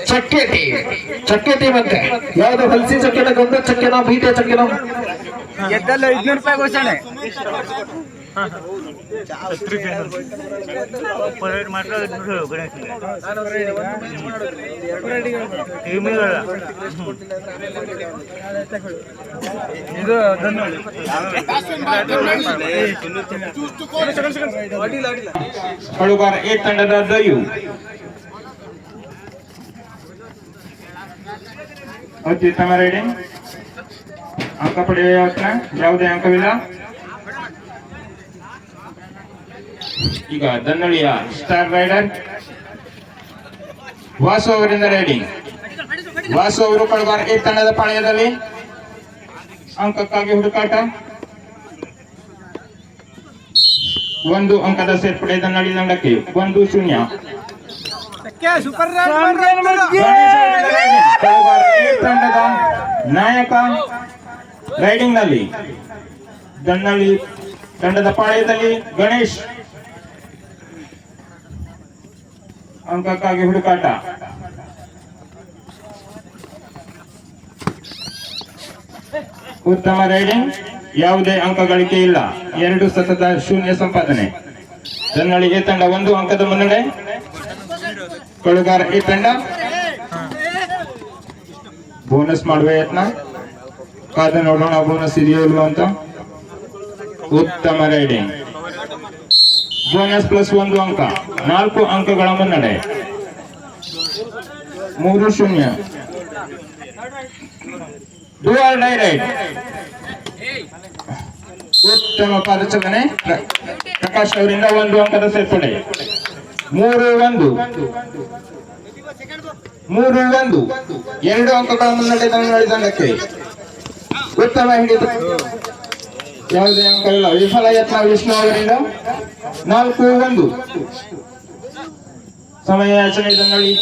ಚಕ್ಕೆ ಟೀಮ್ ಅಂತೆ. ಯಾವ್ದು ಹಲಸಿ ಚಕ್ಕೆನ, ಗಂಧ ಚಕ್ಕೆನ, ಬೀಟೆ ಚಕ್ಕೆನ? ಗೆದ್ದಲ್ಲ 500 ರೂಪಾಯಿ ಘೋಷಣೆ. ಇದು ಕಳುಗಾರ ಎ ತಂಡದ ದಯು ಅತ್ಯುತ್ತಮ ರೈಡಿಂಗ್. ಅಂಕ ಪಡೆಯುವ ಯತ್ನ, ಯಾವುದೇ ಅಂಕವಿಲ್ಲ. ಈಗ ದನ್ನಳ್ಳಿಯ ಸ್ಟಾರ್ ರೈಡರ್ ವಾಸು ಅವರಿಂದ ರೈಡಿಂಗ್. ವಾಸು ಅವರು ಕಳುಗಾರ ಎ ತಂಡದ ಪಾಳ್ಯದಲ್ಲಿ ಅಂಕಕ್ಕಾಗಿ ಹುಡುಕಾಟ. 1 ಅಂಕದ ಸೇರ್ಪಡೆ ದನ್ನಳ್ಳಿ ತಂಡಕ್ಕೆ. 1-0. ತಂಡದ ನಾಯಕ ರೈಡಿಂಗ್ ನಲ್ಲಿ ದನ್ನಳ್ಳಿ ತಂಡದ ಪಾಳ್ಯದಲ್ಲಿ ಗಣೇಶ್. ಅಂಕಕ್ಕಾಗಿ ಹುಡುಕಾಟ. ಉತ್ತಮ ರೈಡಿಂಗ್, ಯಾವುದೇ ಅಂಕ ಗಳಿಕೆ ಇಲ್ಲ. 2 ಸತತ 0 ಸಂಪಾದನೆ. ದನ್ನಳ್ಳಿ ಎ ತಂಡ 1 ಅಂಕದ ಮುನ್ನಡೆ. ಕಳುಗಾರ ಎ ತಂಡ ಬೋನಸ್ ಮಾಡುವ ಯತ್ನ. ಕಾದ ನೋಡೋಣ ಬೋನಸ್ ಇದೆಯೋ ಇಲ್ವೋ ಅಂತ. ಉತ್ತಮ ರೈಡಿಂಗ್, ಬೋನಸ್ ಪ್ಲಸ್ 1 ಅಂಕ. 4 ಅಂಕಗಳ ಮುನ್ನಡೆ. 3-0. Do or die raid. ಉತ್ತಮ ಪಾದಚಲನೆ ಪ್ರಕಾಶ್ ಅವರಿಂದ 1 ಅಂಕದ ಸೇರ್ಪಡೆ. 3-1. 2 ಅಂಕಗಳ ಮುನ್ನಡೆ ದನ್ನಳ್ಳಿ ತಂಡಕ್ಕೆ. ಉತ್ತಮ ಹಿಡಿತ, ಯಾವುದೇ ಅಂಕವಿಲ್ಲ. ವಿಫಲ ಯತ್ನ ವಿಷ್ಣು ಅವರಿಂದ. 4-1. ಸಮಯ ಯಾಚನೆ ದನ್ನಳ್ಳಿ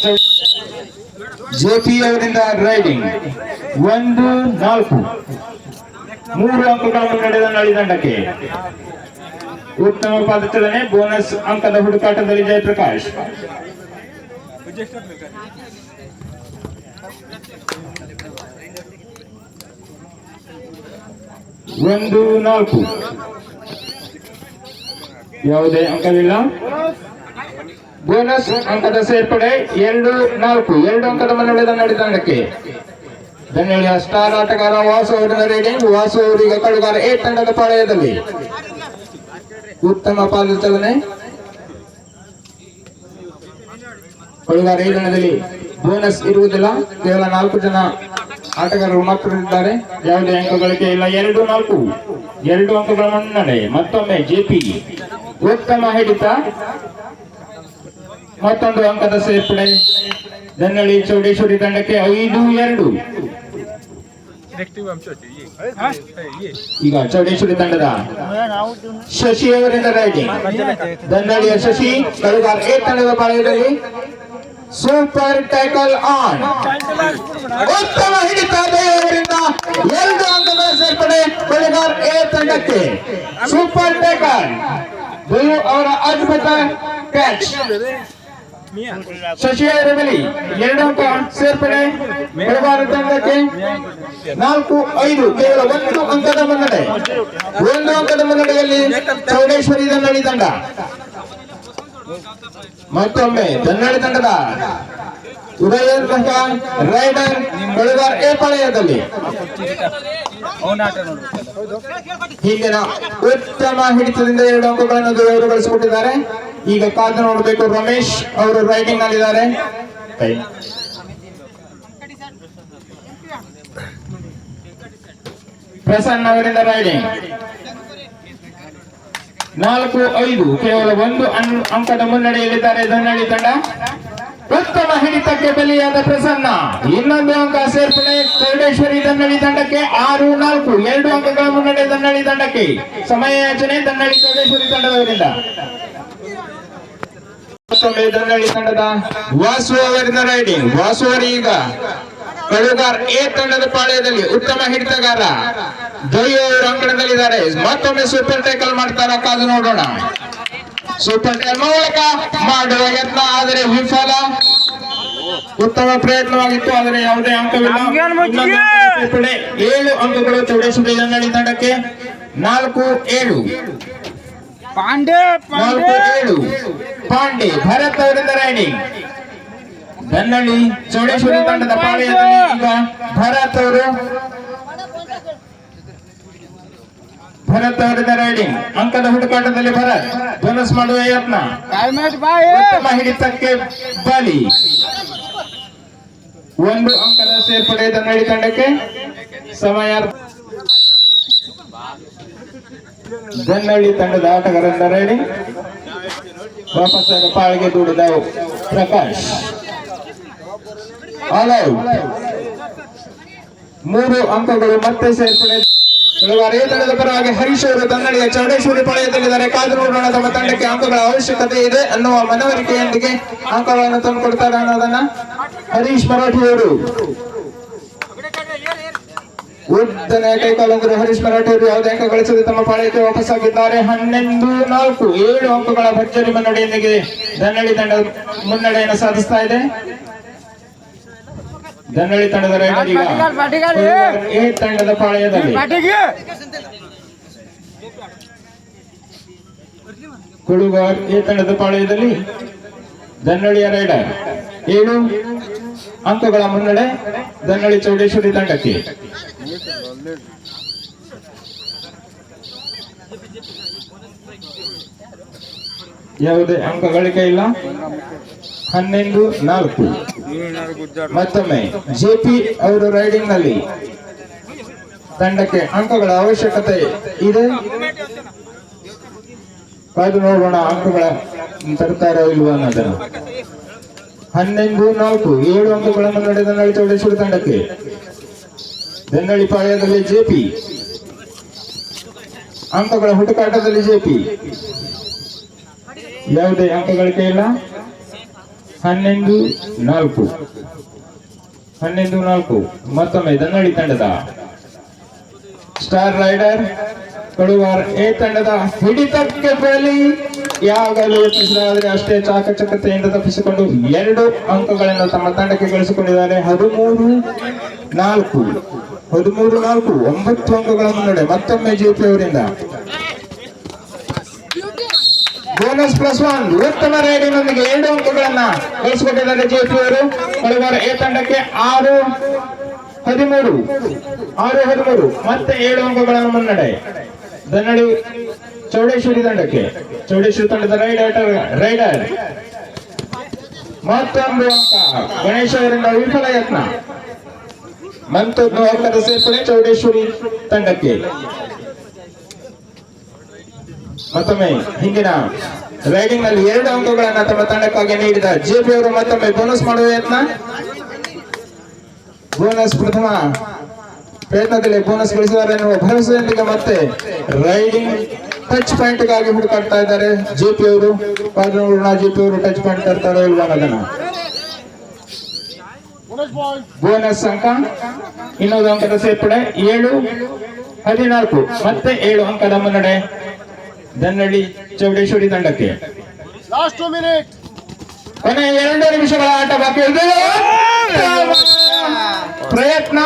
ಜೆಪಿ ಅವರಿಂದ ರೈಡಿಂಗ್. 1-4. 3 ಅಂಕಗಳ ಮುನ್ನಡೆ ದನ್ನಳ್ಳಿ ತಂಡಕ್ಕೆ. ಉತ್ತಮ ಪಾದಚಲನೆ, ಬೋನಸ್ ಅಂಕದ ಹುಡುಕಾಟದಲ್ಲಿ ಜಯಪ್ರಕಾಶ್. 1-4. ಯಾವುದೇ ಅಂಕವಿಲ್ಲ. ಬೋನಸ್ ಅಂಕದ ಸೇರ್ಪಡೆ. 2-4. 2 ಅಂಕದ ಮುನ್ನಡೆ ದನ್ನಳ್ಳಿ ತಂಡಕ್ಕೆ. ದನ್ನಳ್ಳಿಯ ಸ್ಟಾರ್ ಆಟಗಾರ ವಾಸು ಅವರಿಂದ ರೈಡಿಂಗ್. ವಾಸು ಅವರೀಗ ಕಳುಗಾರ ಎ ತಂಡದ ಪಾಳ್ಯದಲ್ಲಿ. ಉತ್ತಮ ಪಾದಚಲನೆ. ಕಳುಗಾರ ಎ ತಂಡದಲ್ಲಿ ಬೋನಸ್ ಇರುವುದಿಲ್ಲ. ಕೇವಲ 4 ಜನ ಆಟಗಾರರು ಮಾತ್ರ ಇದ್ದಾರೆ. ಯಾವುದೇ ಅಂಕ ಗಳಿಕೆ ಇಲ್ಲ. 2-4. 2 ಅಂಕಗಳ ಮುನ್ನಡೆ. ಮತ್ತೊಮ್ಮೆ ಜೆಪಿ. ಉತ್ತಮ ಹಿಡಿತ, ಮತ್ತೊಂದು ಅಂಕದ ಸೇರ್ಪಡೆ ದನ್ನಳ್ಳಿ ಚೌಡೇಶ್ವರಿ ತಂಡಕ್ಕೆ. 5-2. ಈಗ ಚೌಡೇಶ್ವರಿ ತಂಡದ ಶಶಿ ಅವರಿಂದ ರೈಡಿಂಗ್. ದನ್ನಳ್ಳಿಯ ಶಶಿ ಕಳುಗಾರ ಎ ತಂಡದ ಪಾಳ್ಯದಲ್ಲಿ. Super tackle on. ಉತ್ತಮ ಹಿಡಿತ ಅವರಿಂದ 2 ಅಂಕದ ಸೇರ್ಪಡೆ ಕಳುಗಾರ ಎ ತಂಡಕ್ಕೆ. ಸೂಪರ್ ಟ್ಯಾಕಲ್ ದಯು ಅವರ ಅದ್ಭುತ ಕ್ಯಾಚ್. ಶಶಿ ಅವರ ಬಳಿ 2 ಅಂಕ ಸೇರ್ಪಡೆ ಕಳುಗಾರ ತಂಡಕ್ಕೆ. 4-5. ಕೇವಲ 1 ಅಂಕದ ಮುನ್ನಡೆ. 1 ಅಂಕದ ಮುನ್ನಡೆಯಲ್ಲಿ ಚೌಡೇಶ್ವರಿ ದನ್ನಳ್ಳಿ ತಂಡ. ಮತ್ತೊಮ್ಮೆ ದನ್ನಳ್ಳಿ ತಂಡದ ಉದಯಂತ ರೈಡರ್ ಕಳುಗಾರ ಎ ಪಾಳ್ಯದಲ್ಲಿ. ಹಿಂದಿನ ಉತ್ತಮ ಹಿಡಿತದಿಂದ 2 ಅಂಕಗಳನ್ನು ಅವರು ಗಳಿಸಿಕೊಟ್ಟಿದ್ದಾರೆ. ಈಗ ಕಾದು ನೋಡಬೇಕು. ರಮೇಶ್ ಅವರು ರೈಡಿಂಗ್ ನಲ್ಲಿದ್ದಾರೆ. ಪ್ರಸನ್ನ ಅವರಿಂದ ರೈಡಿಂಗ್. 4-5. ಕೇವಲ 1 ಅಂಕದ ಮುನ್ನಡೆಯಲ್ಲಿದ್ದಾರೆ ದನ್ನಳ್ಳಿ ತಂಡ. ಉತ್ತಮ ಹಿಡಿತಕ್ಕೆ ಬಲಿಯಾದ ಪ್ರಸನ್ನ. ಇನ್ನೊಂದು ಅಂಕ ಸೇರ್ಪಡೆ ಚೌಡೇಶ್ವರಿ ದನ್ನಳ್ಳಿ ತಂಡಕ್ಕೆ. 6-4. 2 ಅಂಕಗಳ ಮುನ್ನಡೆ ದನ್ನಳ್ಳಿ ತಂಡಕ್ಕೆ. ಸಮಯ ಯಾಚನೆ ದನ್ನಳ್ಳಿ ಚೌಡೇಶ್ವರಿ ತಂಡದವರಿಂದ. ಮತ್ತೊಮ್ಮೆ ದನ್ನಳ್ಳಿ ತಂಡದ ವಾಸು ಅವರಿಂದ ರೈಡಿಂಗ್. ವಾಸು ಅವರೀಗ ಕಳುಗಾರ ಎ ತಂಡದ ಪಾಳ್ಯದಲ್ಲಿ ಉತ್ತಮ ಹಿಡಿತಗಾರ ದಯು ಅವರು ಅಂಕಣದಲ್ಲಿದ್ದಾರೆ. ಮತ್ತೊಮ್ಮೆ ಸೂಪರ್ ಟ್ಯಾಕಲ್ ಮಾಡ್ತಾರ, ಕಾದು ನೋಡೋಣ. ಸೂಪರ್ ಟ್ಯಾಕಲ್ ಮೂಲಕ ಮಾಡುವ ಯತ್ನ, ಆದರೆ ವಿಫಲ. ಉತ್ತಮ ಪ್ರಯತ್ನವಾಗಿತ್ತು, ಆದರೆ ಯಾವುದೇ ಅಂಕವಿಲ್ಲ. ನಮ್ಗೇನ್ ಮುಚ್ಚಿಗೆ? ಇನ್ನೊಂದು ಸೇರ್ಪಡೆ 7 ಅಂಕಗಳು ಚೌಡೇಶ್ವರಿ ದನ್ನಳ್ಳಿ ತಂಡಕ್ಕೆ. 4-7 ಪಾಂಡೆ 4-7 ಪಾಂಡೆ ಭರತ್ ಅವರಿಂದ ರೈಡಿಂಗ್. ದನ್ನಳ್ಳಿ ಚೌಡೇಶ್ವರಿ ತಂಡದ ಪಾಳೆಯದಲ್ಲಿ ಈಗ ಭರತ್ ಅವರಿಂದ ರೈಡಿಂಗ್. ಅಂಕದ ಹುಡುಕಾಟದಲ್ಲಿ ಭರತ್ ಬೋನಸ್ ಮಾಡುವ ಯತ್ನ. ಉತ್ತಮ ಹಿಡಿತಕ್ಕೆ ಬಲಿ. 1 ಅಂಕದ ಸೇರ್ಪಡೆ ದನ್ನಳ್ಳಿ ತಂಡಕ್ಕೆ. ಸಮಯ ದನ್ನಳ್ಳಿ ತಂಡದ ಆಟಗಾರರಿಂದ ರೈಡಿಂಗ್. ವಾಪಸ್ ಪಾಳಿಗೆ ದೂಡಿದ ಪ್ರಕಾಶ್. All out. 3 ಅಂಕಗಳು ಮತ್ತೆ ಸೇರ್ಪಡೆ. ತಂಡದ ಪರವಾಗಿ ಹರೀಶ್ ಅವರು ದನ್ನಳ್ಳಿಯ ಚೌಡೇಶ್ವರಿ ಪಾಳ್ಯದಲ್ಲಿದ್ದಾರೆ. ಕಾದು ನೋಡೋಣ, ತಮ್ಮ ತಂಡಕ್ಕೆ ಅಂಕಗಳ ಅವಶ್ಯಕತೆ ಇದೆ ಅನ್ನುವ ಮನವರಿಕೆಯೊಂದಿಗೆ ಅಂಕಗಳನ್ನು ತಂದುಕೊಡ್ತಾರೆ ಅನ್ನೋದನ್ನ ಹರೀಶ್ ಮರಾಠಿ ಅವರು. ಉದ್ದನೆಯ ಕೈಕಾಲಂದರು ಹರೀಶ್ ಮರಾಠಿ ಅವರು ಯಾವುದೇ ಅಂಕ ಗಳಿಸದೆ ತಮ್ಮ ಪಾಳ್ಯಕ್ಕೆ ವಾಪಸ್ಸಾಗಿದ್ದಾರೆ. 11-4 7 ಅಂಕಗಳ ಭರ್ಜರಿ ಮುನ್ನಡೆಯೊಂದಿಗೆ ದನ್ನಳ್ಳಿ ತಂಡ ಮುನ್ನಡೆಯನ್ನು ಸಾಧಿಸ್ತಾ ಇದೆ. ದನ್ನಳ್ಳಿ ತಂಡದ ರೈಡರ್ ಈಗ ಎ ತಂಡದ ಪಾಳ್ಯದಲ್ಲಿ. ಕೊಡುಗಾರ್ ಎ ತಂಡದ ಪಾಳ್ಯದಲ್ಲಿ ದನ್ನಳ್ಳಿಯ ರೈಡರ್ 7 ಅಂಕಗಳ ಮುನ್ನಡೆ ದನ್ನಳ್ಳಿ ಚೌಡೇಶ್ವರಿ ತಂಡಕ್ಕೆ. ಯಾವುದೇ ಅಂಕ ಗಳಿಕೆ ಇಲ್ಲ. 11-4 ಮತ್ತೊಮ್ಮೆ ಜೆಪಿ ಅವರು ರೈಡಿಂಗ್ ನಲ್ಲಿ. ತಂಡಕ್ಕೆ ಅಂಕಗಳ ಅವಶ್ಯಕತೆ ಇದೆ. ಕಾದು ನೋಡೋಣ ಅಂಕಗಳ ತರ್ತಾರೋ ಇಲ್ವಾ ಅನ್ನೋದನ್ನು. 11-4 7 ಅಂಕಗಳ ಮುನ್ನಡೆ ದನ್ನಳ್ಳಿ ಚೌಡೇಶ್ವರಿ ತಂಡಕ್ಕೆ. ದನ್ನಳ್ಳಿ ಪಾಳ್ಯದಲ್ಲಿ ಜೆಪಿ. ಅಂಕಗಳ ಹುಡುಕಾಟದಲ್ಲಿ ಜೆಪಿ. ಯಾವುದೇ ಅಂಕ ಗಳಿಕೆ ಇಲ್ಲ. 11-4 ಮತ್ತೊಮ್ಮೆ ದನ್ನಳ್ಳಿ ತಂಡದ ಸ್ಟಾರ್ ರೈಡರ್ ಕೊಡುವಾರ್ ಎ ತಂಡದ ಹಿಡಿತಕ್ಕೆ ಬಲಿ. ಯಾವಾಗಲೂ ಯತ್ನಿಸಿದರೆ ಅಷ್ಟೇ ಚಾಕಚಕ್ಯತೆಯಿಂದ ತಪ್ಪಿಸಿಕೊಂಡು 2 ಅಂಕಗಳನ್ನು ತಮ್ಮ ತಂಡಕ್ಕೆ ಗಳಿಸಿಕೊಂಡಿದ್ದಾರೆ. 13-4 9 ಅಂಕಗಳ ಮುನ್ನಡೆ ಮತ್ತೊಮ್ಮೆ ಜೆಪಿ ಅವರಿಂದ. ಬೋನಸ್ +1 ಉತ್ತಮ ರೈಡಿಂಗ್ ನೊಂದಿಗೆ 2 ಅಂಕಗಳನ್ನ ಗಳಿಸಿಕೊಂಡಿದ್ದಾರೆ ಜೆಪಿ ಅವರು. ಕೊಡುವಾರ ಎ ತಂಡಕ್ಕೆ 6-13 ಮತ್ತೆ 7 ಅಂಕಗಳನ್ನು ಮುನ್ನಡೆ ದನ್ನಳ್ಳಿ ಚೌಡೇಶ್ವರಿ ತಂಡಕ್ಕೆ. ಚೌಡೇಶ್ವರಿ ತಂಡದ ರೈಡರ್ ಮತ್ತೊಂದು ಅಂಕ ಗಣೇಶ್ ಅವರಿಂದ ವಿಫಲ ಯತ್ನ. ಮತ್ತೊಂದು ಅಂಕದ ಸೇರ್ಪಡೆ ಚೌಡೇಶ್ವರಿ ತಂಡಕ್ಕೆ. ಮತ್ತೊಮ್ಮೆ ಹಿಂದಿನ ರೈಡಿಂಗ್ ನಲ್ಲಿ 2 ಅಂಕಗಳನ್ನ ತಮ್ಮ ತಂಡಕ್ಕಾಗಿ ನೀಡಿದ ಜೆಪಿ ಅವರು ಮತ್ತೊಮ್ಮೆ ಬೋನಸ್ ಮಾಡುವ ಯತ್ನ. ಬೋನಸ್ ಪ್ರಥಮ ಪ್ರಯತ್ನದಲ್ಲಿ ಬೋನಸ್ ಗಳಿಸಿದ್ದಾರೆ ಎನ್ನುವ ಭರವಸೆಯೊಂದಿಗೆ ಮತ್ತೆ ರೈಡಿಂಗ್ ಟಚ್ ಪಾಯಿಂಟ್ ಗಾಗಿ ಹುಡುಕಾಡ್ತಾ ಇದ್ದಾರೆ ಜೆಪಿ ಅವರು. ಜೆಪಿ ಅವರು ಟಚ್ ಪಾಯಿಂಟ್ ತರ್ತಾರೋ ಇಲ್ವಾ ಅನ್ನೋದನ್ನ. ಬೋನಸ್ ಅಂಕ. ಇನ್ನೊಂದು ಅಂಕದ ಸೇರ್ಪಡೆ 7-14 ಮತ್ತೆ 7 ಅಂಕದ ಮುನ್ನಡೆ ದನ್ನಳ್ಳಿ ಚೌಡೇಶ್ವರಿ ತಂಡಕ್ಕೆ. ಕೊನೆಯ 2 ನಿಮಿಷಗಳ ಆಟ ಬಾಕಿ ಇದೆ. ಪ್ರಯತ್ನ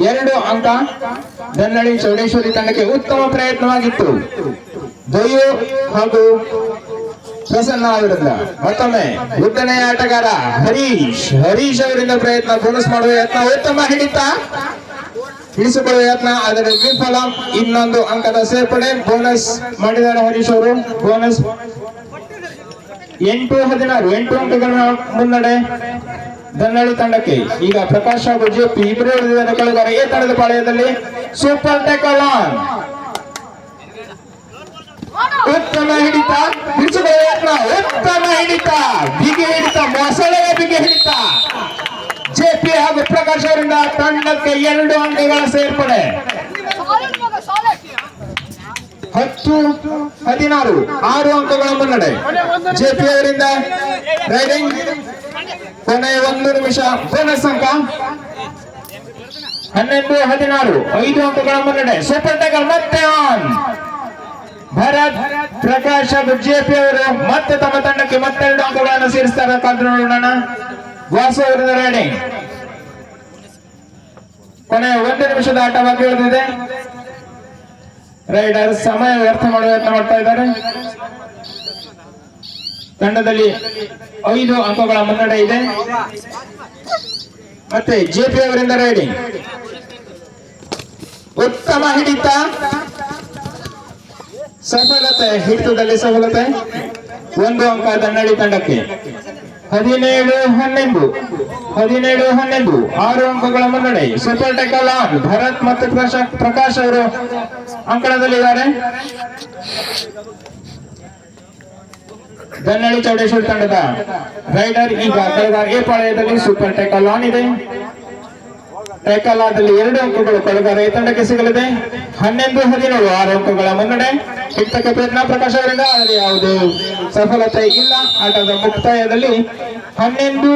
2 ಅಂಕ ದನ್ನಳ್ಳಿ ಚೌಡೇಶ್ವರಿ ತಂಡಕ್ಕೆ. ಉತ್ತಮ ಪ್ರಯತ್ನವಾಗಿತ್ತು ದೊಯ್ಯು ಹಾಗೂ ಪ್ರಸನ್ನ ಅವರಿಂದ. ಮತ್ತೊಮ್ಮೆ ಉದ್ದನೆಯ ಆಟಗಾರ ಹರೀಶ್ ಅವರಿಂದ ಪ್ರಯತ್ನ. ಬೋನಸ್ ಮಾಡುವ ಯತ್ನ. ಉತ್ತಮ ಇಳಿಸಿಕೊಳ್ಳುವ ಯತ್ನ, ಆದರೆ ವಿಫಲ. ಇನ್ನೊಂದು ಅಂಕದ ಸೇರ್ಪಡೆ ಬೋನಸ್ ಮಾಡಿದ್ದಾರೆ ಹರೀಶ್ ಅವರು. ಬೋನಸ್ 8-16 ಅಂಕಗಳ ಮುನ್ನಡೆ ದನ್ನಳ್ಳಿ ತಂಡಕ್ಕೆ. ಈಗ ಪ್ರಕಾಶ್ ಹಾಗೂ ಜೆಪಿ ಇಬ್ಬರು ಉಳಿದಿದ್ದಾರೆ. ಕಳೆದರೆ ಎ ತಂಡದ ಪಾಳ್ಯದಲ್ಲಿ ಸೂಪರ್ ಟ್ಯಾಕಲ್ ಆನ್. ಉತ್ತಮ ಹಿಡಿತ, ಬಿಡಿಸಿಕೊಳ್ಳುವ ಯತ್ನ. ಉತ್ತಮ ಹಿಡಿತ, ಬಿಗಿ ಹಿಡಿತ, ಮೊಸಳೆಯ ಬಿಗಿ ಹಿಡಿತ ಜೆಪಿ ಹಾಗೂ ಪ್ರಕಾಶ್ ಅವರಿಂದ. ತಂಡಕ್ಕೆ 2 ಅಂಕಗಳ ಸೇರ್ಪಡೆ. 10-16 6 ಅಂಕಗಳ ಮುನ್ನಡೆ ಜೆಪಿ ಅವರಿಂದ. ರೈಡಿಂಗ್ ಕೊನೆಯ 1 ನಿಮಿಷ. ಬೋನಸ್ ಅಂಕ 11-16 5 ಅಂಕಗಳ ಮುನ್ನಡೆ. ಸೂಪರ್ ಟ್ಯಾಕಲ್ ಮತ್ತೆ ಆನ್. ಭರತ್ ಪ್ರಕಾಶ್ ಹಾಗೂ ಜೆಪಿ ಅವರು ಮತ್ತೆ ತಮ್ಮ ತಂಡಕ್ಕೆ ಮತ್ತೆರಡು ಅಂಕಗಳನ್ನು ಸೇರಿಸ್ತಾರೆ. ಕಾದು ನೋಡೋಣ. ವಾಸು ಅವರಿಂದ ರೆಡಿ. ಕೊನೆಯ 1 ನಿಮಿಷದ ಆಟ ಬಾಕಿ ಉಳಿದಿದೆ. ರೈಡರ್ ಸಮಯ ವ್ಯರ್ಥ ಮಾಡುವ ಯತ್ನ ಮಾಡ್ತಾ ಇದ್ದಾರೆ. ತಂಡದಲ್ಲಿ 5 ಅಂಕಗಳ ಮುನ್ನಡೆ ಇದೆ. ಮತ್ತೆ ಜೆಪಿ ಅವರಿಂದ ರೆಡಿ. ಉತ್ತಮ ಹಿಡಿತ, ಸಫಲತೆ, ಹಿಡಿತದಲ್ಲಿ ಸಫಲತೆ. 1 ಅಂಕ ದನ್ನಡಿ ತಂಡಕ್ಕೆ. 17-11 6 ಅಂಕಗಳ ಮುನ್ನಡೆ. Super ಟೆಕಲ್ on. ಭರತ್ ಮತ್ತು ಪ್ರಕಾಶ್ ಅವರು ಅಂಕಣದಲ್ಲಿದ್ದಾರೆ. ದನ್ನಡಿ ಚೌಡೇಶ್ವರಿ ತಂಡದ ರೈಡರ್ ಈಗ ಕಳೆಗಾರ ಎ ಪಾಳ್ಯದಲ್ಲಿ ಸೂಪರ್ ಟೆಕಲ್ ಆನ್ ಇದೆ. ಟೆಕಲ್ ಆದಲ್ಲಿ 2 ಅಂಕಗಳು ಕಳೆಗಾರ ಎ ತಂಡಕ್ಕೆ ಸಿಗಲಿದೆ. 11-17 6 ಅಂಕಗಳ ಮುನ್ನಡೆ. ಹಿಡಿತಕ್ಕೆ ಪ್ರಯತ್ನ ಪ್ರಕಾಶ್ ಅವರಿಂದ, ಆದರೆ ಯಾವುದೇ ಸಫಲತೆ ಇಲ್ಲ. ಆಟದ ಮುಕ್ತಾಯದಲ್ಲಿ 11